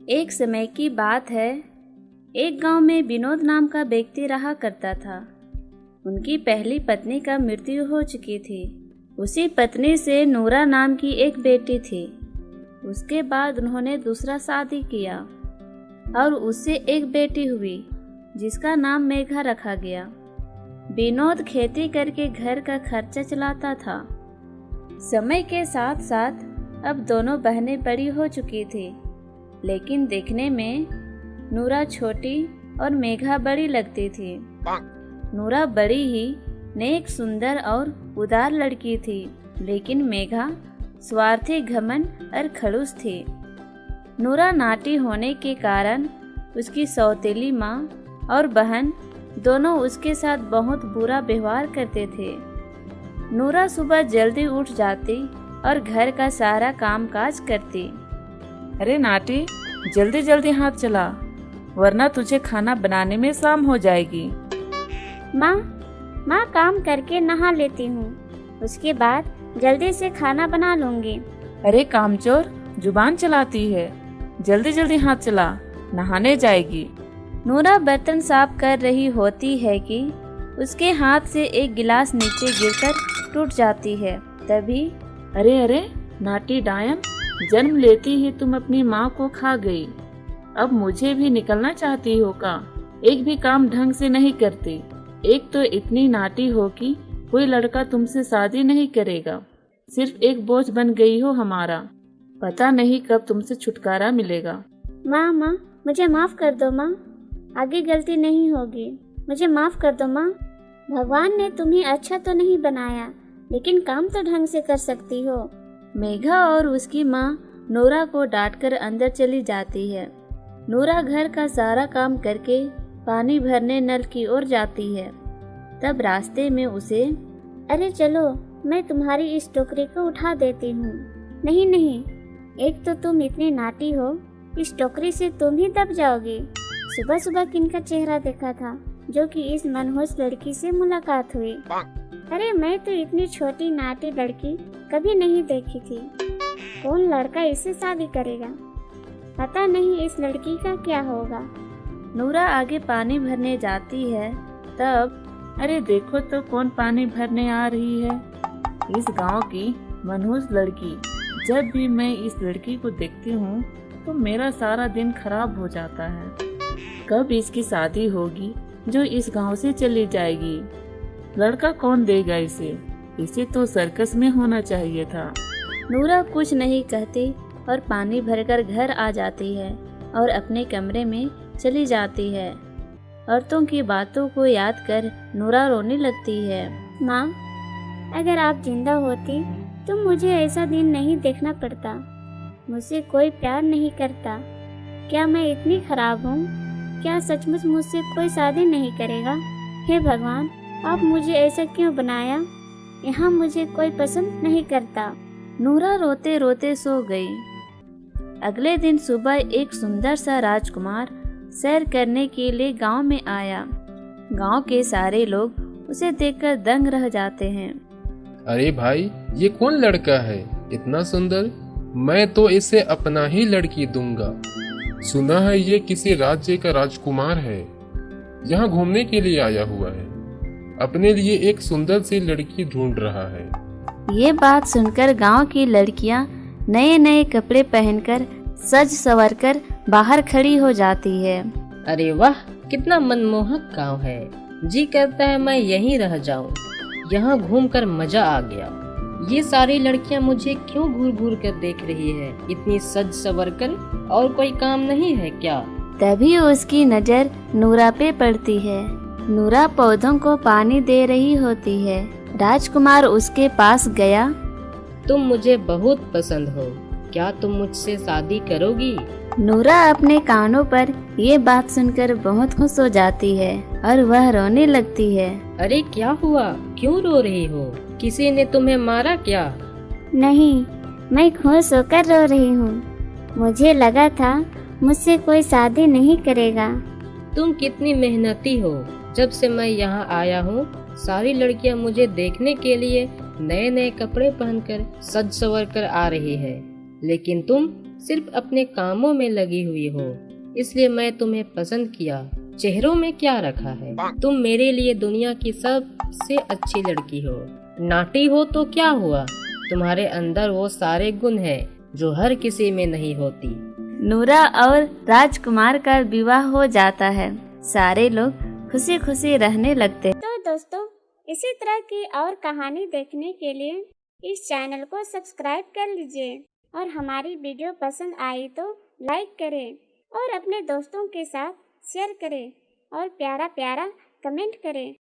एक समय की बात है। एक गांव में विनोद नाम का व्यक्ति रहा करता था। उनकी पहली पत्नी का मृत्यु हो चुकी थी। उसी पत्नी से नूरा नाम की एक बेटी थी। उसके बाद उन्होंने दूसरा शादी किया और उससे एक बेटी हुई जिसका नाम मेघा रखा गया। विनोद खेती करके घर का खर्चा चलाता था। समय के साथ साथ अब दोनों बहनें बड़ी हो चुकी थी, लेकिन देखने में नूरा छोटी और मेघा बड़ी लगती थी। नूरा बड़ी ही नेक, सुंदर और उदार लड़की थी, लेकिन मेघा स्वार्थी, घमंड और खड़ूस थी। नूरा नाटी होने के कारण उसकी सौतेली माँ और बहन दोनों उसके साथ बहुत बुरा व्यवहार करते थे। नूरा सुबह जल्दी उठ जाती और घर का सारा काम काज करती। अरे नाटी, जल्दी जल्दी हाथ चला, वरना तुझे खाना बनाने में शाम हो जाएगी। माँ काम करके नहा लेती हूँ, उसके बाद जल्दी से खाना बना लूंगी। अरे कामचोर, जुबान चलाती है, जल्दी जल्दी हाथ चला, नहाने जाएगी। नूरा बर्तन साफ कर रही होती है कि उसके हाथ से एक गिलास नीचे गिरकर टूट जाती है। तभी अरे नाटी डायन, जन्म लेती ही तुम अपनी माँ को खा गई। अब मुझे भी निकलना चाहती हो का? एक भी काम ढंग से नहीं करती। एक तो इतनी नाटी हो कि कोई लड़का तुमसे शादी नहीं करेगा। सिर्फ एक बोझ बन गई हो हमारा। पता नहीं कब तुमसे छुटकारा मिलेगा। माँ मुझे माफ कर दो माँ, आगे गलती नहीं होगी, मुझे माफ कर दो माँ। भगवान ने तुम्हें अच्छा तो नहीं बनाया, लेकिन काम तो ढंग से कर सकती हो। मेघा और उसकी माँ नूरा को डांटकर अंदर चली जाती है। नूरा घर का सारा काम करके पानी भरने नल की ओर जाती है। तब रास्ते में उसे अरे चलो, मैं तुम्हारी इस टोकरी को उठा देती हूँ। नहीं, एक तो तुम इतनी नाटी हो, इस टोकरी से तुम ही दब जाओगी। सुबह सुबह किनका चेहरा देखा था जो कि इस मनहूस लड़की से मुलाकात हुई। अरे मैं तो इतनी छोटी नाटी लड़की कभी नहीं देखी थी। कौन लड़का इससे शादी करेगा? पता नहीं इस लड़की का क्या होगा। नूरा आगे पानी भरने जाती है। तब अरे देखो तो कौन पानी भरने आ रही है। इस गांव की मनहूस लड़की। जब भी मैं इस लड़की को देखती हूँ तो मेरा सारा दिन खराब हो जाता है। कब इसकी शादी होगी जो इस गांव से चली जाएगी? लड़का कौन देगा इसे तो सर्कस में होना चाहिए था। नूरा कुछ नहीं कहती और पानी भरकर घर आ जाती है और अपने कमरे में चली जाती है। औरतों की बातों को याद कर नूरा रोने लगती है। माँ, अगर आप जिंदा होती तो मुझे ऐसा दिन नहीं देखना पड़ता। मुझसे कोई प्यार नहीं करता। क्या मैं इतनी खराब हूँ? क्या सचमुच मुझसे कोई शादी नहीं करेगा? हे भगवान, आप मुझे ऐसा क्यों बनाया? यहाँ मुझे कोई पसंद नहीं करता। नूरा रोते रोते सो गई। अगले दिन सुबह एक सुंदर सा राजकुमार सैर करने के लिए गांव में आया। गांव के सारे लोग उसे देखकर दंग रह जाते हैं। अरे भाई, ये कौन लड़का है इतना सुंदर? मैं तो इसे अपना ही लड़की दूंगा। सुना है ये किसी राज्य का राजकुमार है, यहाँ घूमने के लिए आया हुआ है, अपने लिए एक सुंदर सी लड़की ढूंढ रहा है। ये बात सुनकर गांव की लड़कियां नए नए कपड़े पहनकर सज संवर कर बाहर खड़ी हो जाती है। अरे वाह, कितना मनमोहक गांव है। जी करता है मैं यहीं रह जाऊं। यहाँ घूमकर मजा आ गया। ये सारी लड़कियां मुझे क्यों घूर घूर कर देख रही है? इतनी सज संवर कर और कोई काम नहीं है क्या? तभी उसकी नजर नूरा पे पड़ती है। नूरा पौधों को पानी दे रही होती है। राजकुमार उसके पास गया। तुम मुझे बहुत पसंद हो, क्या तुम मुझसे शादी करोगी? नूरा अपने कानों पर ये बात सुनकर बहुत खुश हो जाती है और वह रोने लगती है। अरे क्या हुआ, क्यों रो रही हो? किसी ने तुम्हें मारा क्या? नहीं, मैं खुश होकर रो रही हूँ। मुझे लगा था मुझसे कोई शादी नहीं करेगा। तुम कितनी मेहनती हो। जब से मैं यहाँ आया हूँ, सारी लड़कियाँ मुझे देखने के लिए नए नए कपड़े पहनकर सज संवर कर आ रही है। लेकिन तुम सिर्फ अपने कामों में लगी हुई हो, इसलिए मैं तुम्हें पसंद किया। चेहरों में क्या रखा है, तुम मेरे लिए दुनिया की सबसे अच्छी लड़की हो। नाटी हो तो क्या हुआ, तुम्हारे अंदर वो सारे गुण हैं जो हर किसी में नहीं होती। नूरा और राजकुमार का विवाह हो जाता है। सारे लोग खुशी खुशी रहने लगते। तो दोस्तों, इसी तरह की और कहानी देखने के लिए इस चैनल को सब्सक्राइब कर लीजिए और हमारी वीडियो पसंद आई तो लाइक करें और अपने दोस्तों के साथ शेयर करें और प्यारा प्यारा कमेंट करें।